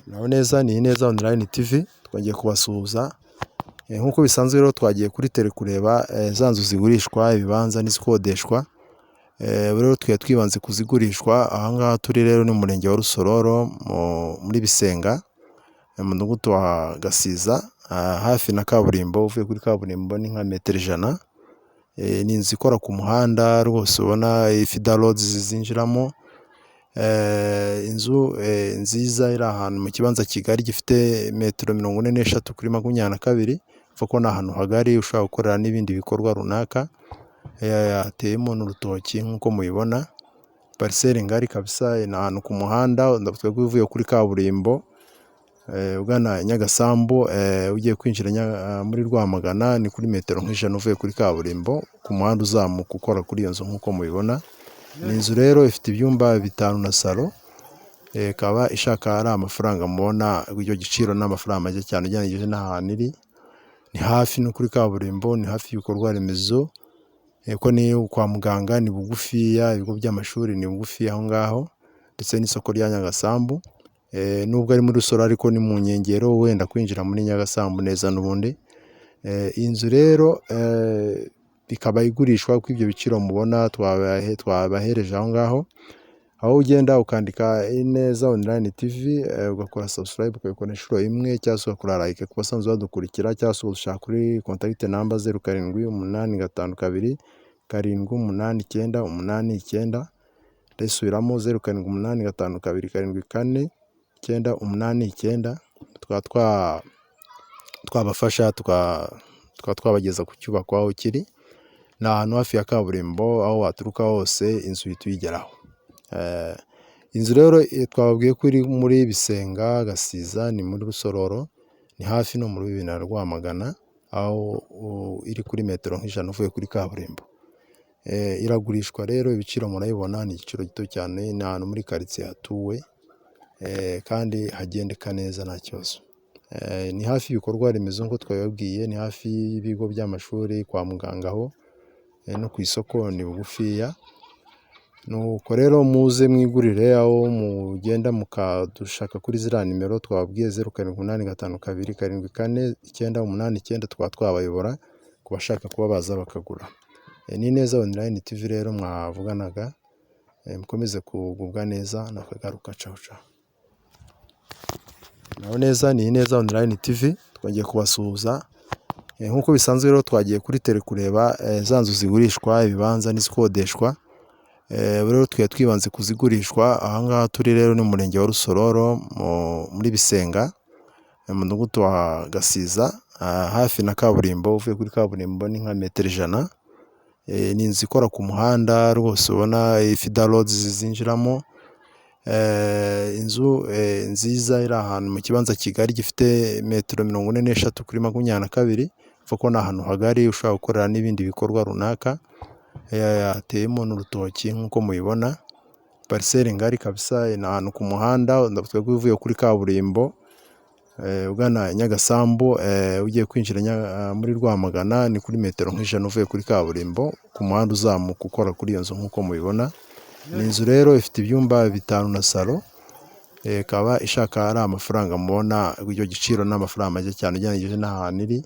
Naho neza ni INEZA ONLINE TV twagiye kubasuhuza nkuko bisanzwe rero twagiye kuri tele kureba za nzu zigurishwa ibibanza n'izikodeshwa rero twibanze kuzigurishwa aha ngaha turi rero ni mu murenge wa Rusororo muri Bisenga mu mudugudu wa Gasiza hafi na kaburimbo uvuye kuri kaburimbo ni nka metero 100 ni inzu ikora ku muhanda rwose ubona ifida roads zinjiramo inzu nziza iri ahantu mu kibanza kigari gifite metero 43 kuri 22 foko na ahantu hagari ushaka gukorera n'ibindi bikorwa runaka yateyemo n'urutoki nkuko mubibona parcelle ngari kabisa ni ahantu ku muhanda ndabutwe uvuye kuri kaburimbo ugana Nyagasambu ugiye kwinjira muri Rwamagana ni kuri metero nk'ijana uvuye kuri kaburimbo ku muhanda uzamuka ukora kuri iyo nzu nkuko mubibona ni inzu rero ifite ibyumba 5 na salo ikaba ishaka ari amafaranga mubona iryo giciro n'amafaranga make cyane ujyanije n'ahantu iri ni hafi no kuri kaburimbo ni hafi y'ibikorwa remezo ko ni kwa muganga ni bugufiya ibigo by'amashuri ni bugufi aho ngaho ndetse n'isoko rya Nyagasambu nubwo ari muri Rusororo ariko ni mu nkengero wenda kwinjira muri Nyagasambu neza n'ubundi inzu rero bikaba igurishwa ko ibyo biciro mubona twabahereje aho ngaho aho ugenda ukandika INEZA ONLINE TV ugakora subscribe ukabikora inshuro imwe cyangwa se ugakora like ku basanzwe badukurikira cyangwa se ushaka kuri contact number 078522 78989 resubiramo 078522 78989 twabafasha twabageza ku cyubako aho kiri ni ahantu hafi ya kaburimbo aho waturuka hose inzu ituyigeraho inzu rero twababwiye ko iri muri Bisenga-Gasiza ni muri Rusororo ni hafi no muri bibina Rwamagana aho iri kuri metero nk'ijana uvuye kuri kaburimbo iragurishwa rero ibiciro murayibona ni igiciro gito cyane ni ahantu muri quartier hatuwe kandi hagendeka neza nta kibazo ni hafi y'ibikorwa remezo nko twababwiye ni hafi y'ibigo by'amashuri kwa muganga aho no ku isoko ni bugufiya nuko rero muze mwigurire aho mugenda mukadushaka kuri zira nimero twababwiye 078522 twabayobora kubashaka kuba baza bakagura ni INEZA ONLINE TV rero mwavuganaga mukomeze kugubwa neza nakagaruka ciao ciao. Naho neza ni INEZA ONLINE TV twagiye kubasuhuza nkuko bisanzwe rero twagiye kuri tele kureba za nzu zigurishwa ibibanza n'izikodeshwa rero twibanze kuzigurishwa aha ngaha turi rero ni mu murenge wa Rusororo muri Bisenga mu mudugudu wa Gasiza hafi na kaburimbo uvuye kuri kaburimbo ni nka metero 100 ni inzu ikora ku muhanda rwose ubona ifida roads zinjiramo inzu nziza iri ahantu mu kibanza kigari gifite metero 43 kuri 22 foko na ahantu hagari ushaka gukorera n'ibindi bikorwa runaka yateyemo n'urutoki nkuko mubibona parcelle ngari kabisa ni ahantu ku muhanda ndabutwe uvuye kuri kaburimbo ugana Nyagasambu ugiye kwinjira muri Rwamagana ni kuri metero nk'ijana uvuye kuri kaburimbo ku muhanda uzamuka ukora kuri iyo nzu nkuko mubibona ni inzu rero ifite ibyumba 5 na salo ikaba ishaka ari amafaranga mubona iryo giciro n'amafaranga make cyane ujyanije n'ahantu iri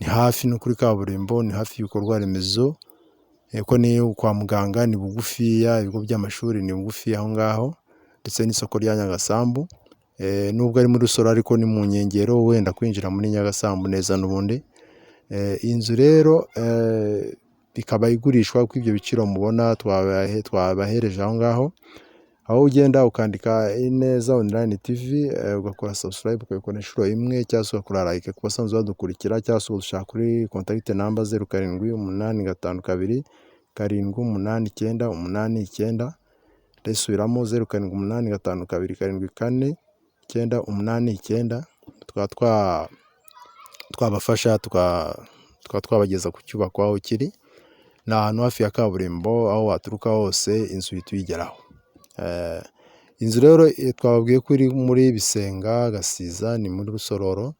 ni hafi no kuri kaburimbo ni hafi y'ibikorwa remezo ko ni kwa muganga ni bugufiya ibigo by'amashuri ni bugufi aho ngaho ndetse n'isoko rya Nyagasambu nubwo ari muri Rusororo ariko ni mu nkengero wenda kwinjira muri Nyagasambu neza n'ubundi inzu rero bikaba igurishwa ko ibyo biciro mubona twabahereje aho ngaho aho ugenda ukandika INEZA ONLINE TV ugakora subscribe ukabikora inshuro imwe cyangwa se ugakora like ku basanzwe badukurikira cyangwa se ushaka kuri contact number 078522 78989 resubiramo 078522 78989 twabafasha twabageza ku cyubako aho kiri ni ahantu hafi ya kaburimbo aho waturuka hose inzu ituyigeraho inzu rero twababwiye ko iri muri Bisenga-Gasiza ni muri Rusororo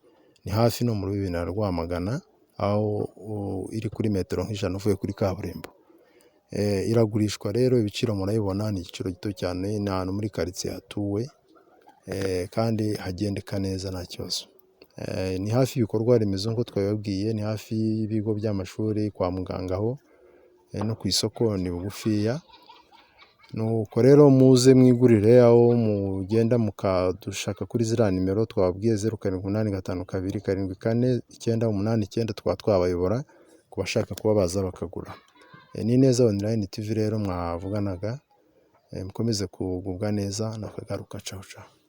ni hafi no muri bibina Rwamagana aho iri kuri metero nk'ijana uvuye kuri kaburimbo iragurishwa rero ibiciro murayibona ni igiciro gito cyane ni ahantu muri quartier hatuwe kandi hagendeka neza nta kibazo. Ni hafi y'ibikorwa remezo nk'uko twabibabwiye, ni hafi y'ibigo by'amashuri, kwa muganga aho no ku isoko ni bugufiya. Nuko rero muze mwigurire, aho mugenda mukadushaka kuri ziriya nimero twababwiye 0785224789 tukaba twabayobora ku bashaka kuba baza bakagura. Ni INEZA ONLINE TV rero mwavuganaga, mukomeze kugubwa neza nakagaruka. Ciao ciao.